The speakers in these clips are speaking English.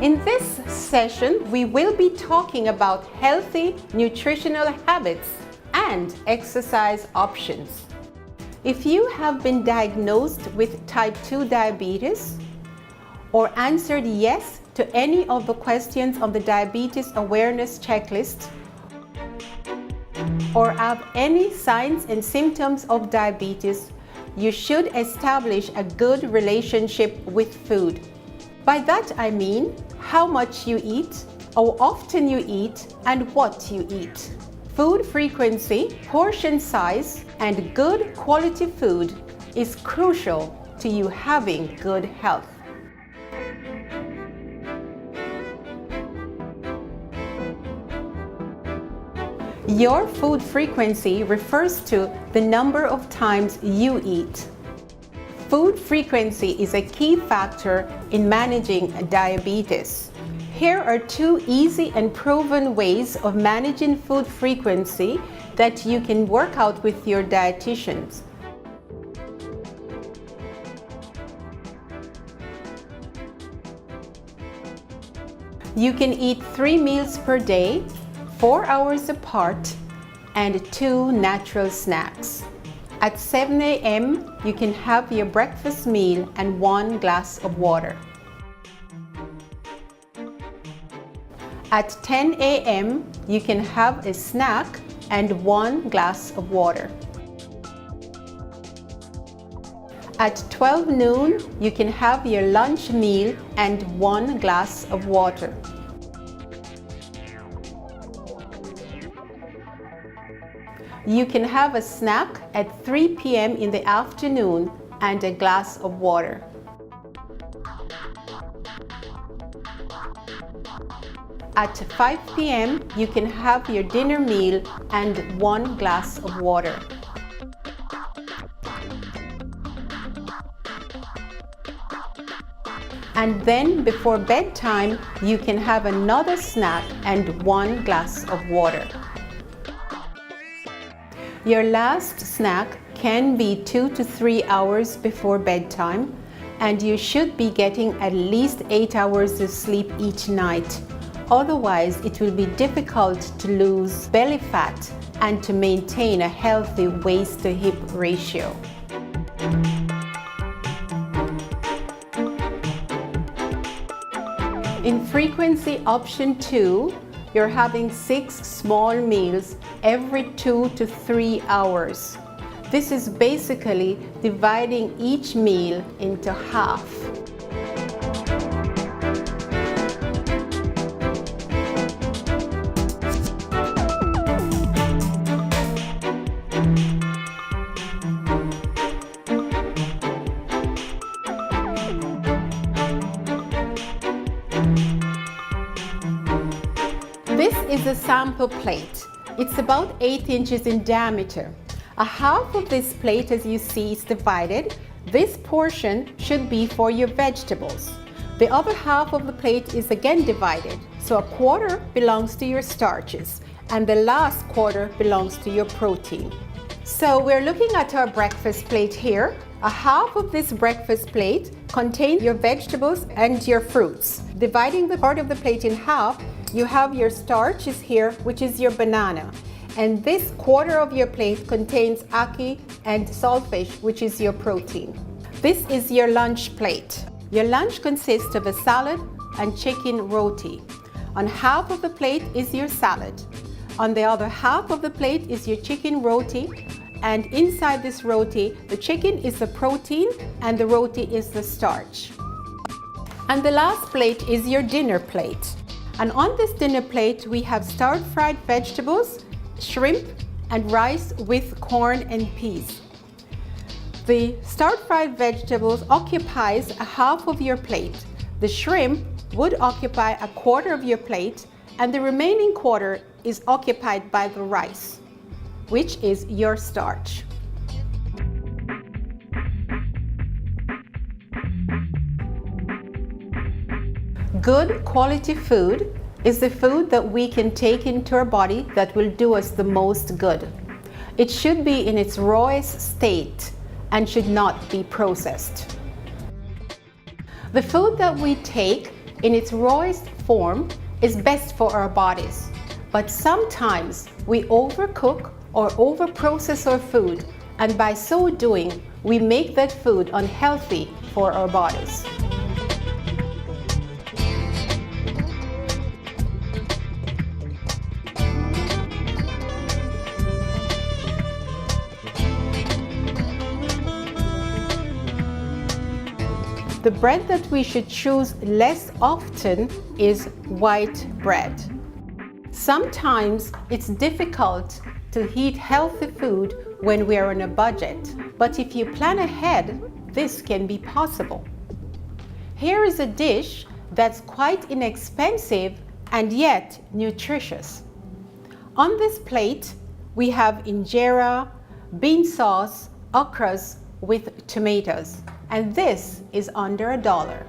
In this session, we will be talking about healthy nutritional habits and exercise options. If you have been diagnosed with type 2 diabetes or answered yes to any of the questions on the Diabetes Awareness Checklist, or have any signs and symptoms of diabetes, you should establish a good relationship with food. By that I mean how much you eat, how often you eat, and what you eat. Food frequency, portion size, and good quality food is crucial to you having good health. Your food frequency refers to the number of times you eat. Food frequency is a key factor in managing diabetes. Here are two easy and proven ways of managing food frequency that you can work out with your dietitians. You can eat 3 meals per day, 4 hours apart, and 2 natural snacks. At 7 a.m., you can have your breakfast meal and 1 glass of water. At 10 a.m., you can have a snack and 1 glass of water. At 12 noon, you can have your lunch meal and 1 glass of water. You can have a snack at 3 p.m. in the afternoon and a glass of water. At 5 p.m., you can have your dinner meal and 1 glass of water. And then before bedtime, you can have another snack and 1 glass of water. Your last snack can be 2 to 3 hours before bedtime, and you should be getting at least 8 hours of sleep each night. Otherwise, it will be difficult to lose belly fat and to maintain a healthy waist-to-hip ratio. In frequency option 2, you're having 6 small meals every 2 to 3 hours. This is basically dividing each meal into half. This is a sample plate. It's about 8 inches in diameter. A half of this plate, as you see, is divided. This portion should be for your vegetables. The other half of the plate is again divided. So a quarter belongs to your starches and the last quarter belongs to your protein. So we're looking at our breakfast plate here. A half of this breakfast plate contains your vegetables and your fruits. Dividing the part of the plate in half, you have your starches here, which is your banana. And this quarter of your plate contains ackee and saltfish, which is your protein. This is your lunch plate. Your lunch consists of a salad and chicken roti. On half of the plate is your salad. On the other half of the plate is your chicken roti. And inside this roti, the chicken is the protein and the roti is the starch. And the last plate is your dinner plate. And on this dinner plate, we have stir-fried vegetables, shrimp, and rice with corn and peas. The stir-fried vegetables occupies a half of your plate. The shrimp would occupy a quarter of your plate, and the remaining quarter is occupied by the rice, which is your starch. Good quality food is the food that we can take into our body that will do us the most good. It should be in its rawest state and should not be processed. The food that we take in its rawest form is best for our bodies. But sometimes we overcook or overprocess our food, and by so doing, we make that food unhealthy for our bodies. The bread that we should choose less often is white bread. Sometimes it's difficult to eat healthy food when we are on a budget, but if you plan ahead, this can be possible. Here is a dish that's quite inexpensive and yet nutritious. On this plate, we have injera, bean sauce, okras with tomatoes, and this is under $1.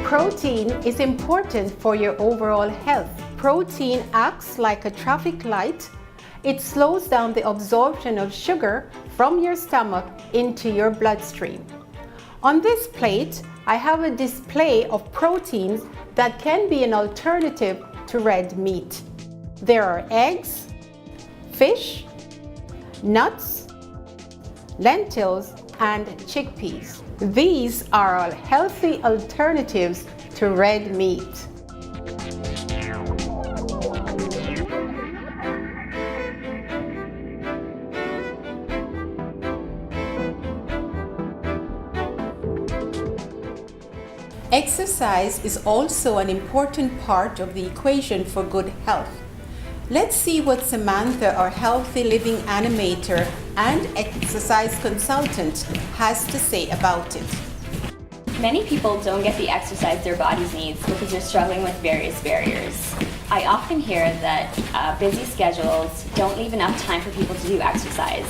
Protein is important for your overall health. Protein acts like a traffic light. It slows down the absorption of sugar from your stomach into your bloodstream. On this plate, I have a display of proteins that can be an alternative to red meat. There are eggs, fish, nuts, lentils, and chickpeas. These are all healthy alternatives to red meat. Exercise is also an important part of the equation for good health. Let's see what Samantha, our healthy living animator and exercise consultant, has to say about it. Many people don't get the exercise their bodies needs because they're struggling with various barriers. I often hear that busy schedules don't leave enough time for people to do exercise.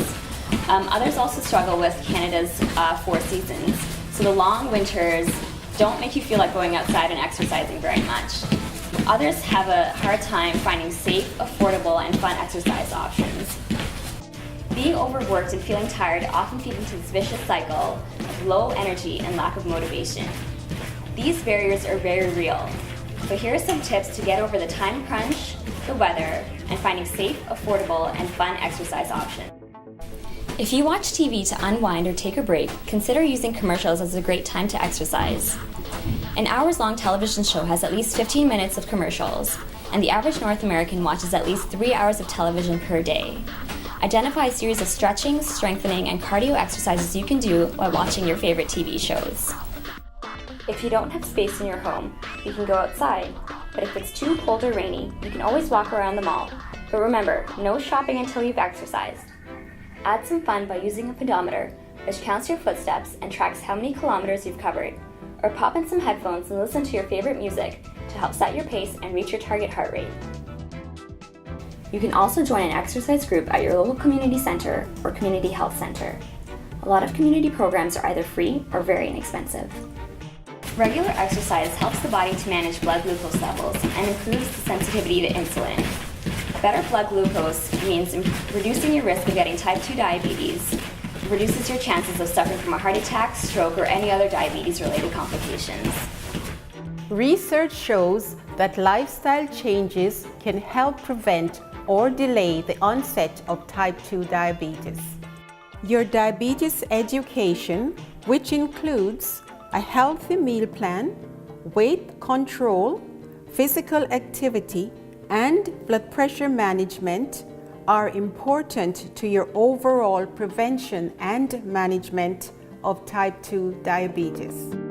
Others also struggle with Canada's 4 seasons, so the long winters don't make you feel like going outside and exercising very much. Others have a hard time finding safe, affordable, and fun exercise options. Being overworked and feeling tired often feed into this vicious cycle of low energy and lack of motivation. These barriers are very real, but here are some tips to get over the time crunch, the weather, and finding safe, affordable, and fun exercise options. If you watch TV to unwind or take a break, consider using commercials as a great time to exercise. An hours-long television show has at least 15 minutes of commercials, and the average North American watches at least 3 hours of television per day. Identify a series of stretching, strengthening, and cardio exercises you can do while watching your favorite TV shows. If you don't have space in your home, you can go outside, but if it's too cold or rainy, you can always walk around the mall. But remember, no shopping until you've exercised. Add some fun by using a pedometer, which counts your footsteps and tracks how many kilometers you've covered. Or pop in some headphones and listen to your favorite music to help set your pace and reach your target heart rate. You can also join an exercise group at your local community center or community health center. A lot of community programs are either free or very inexpensive. Regular exercise helps the body to manage blood glucose levels and improves the sensitivity to insulin. Better blood glucose means reducing your risk of getting type 2 diabetes, reduces your chances of suffering from a heart attack, stroke, or any other diabetes-related complications. Research shows that lifestyle changes can help prevent or delay the onset of type 2 diabetes. Your diabetes education, which includes a healthy meal plan, weight control, physical activity, and blood pressure management, are important to your overall prevention and management of type 2 diabetes.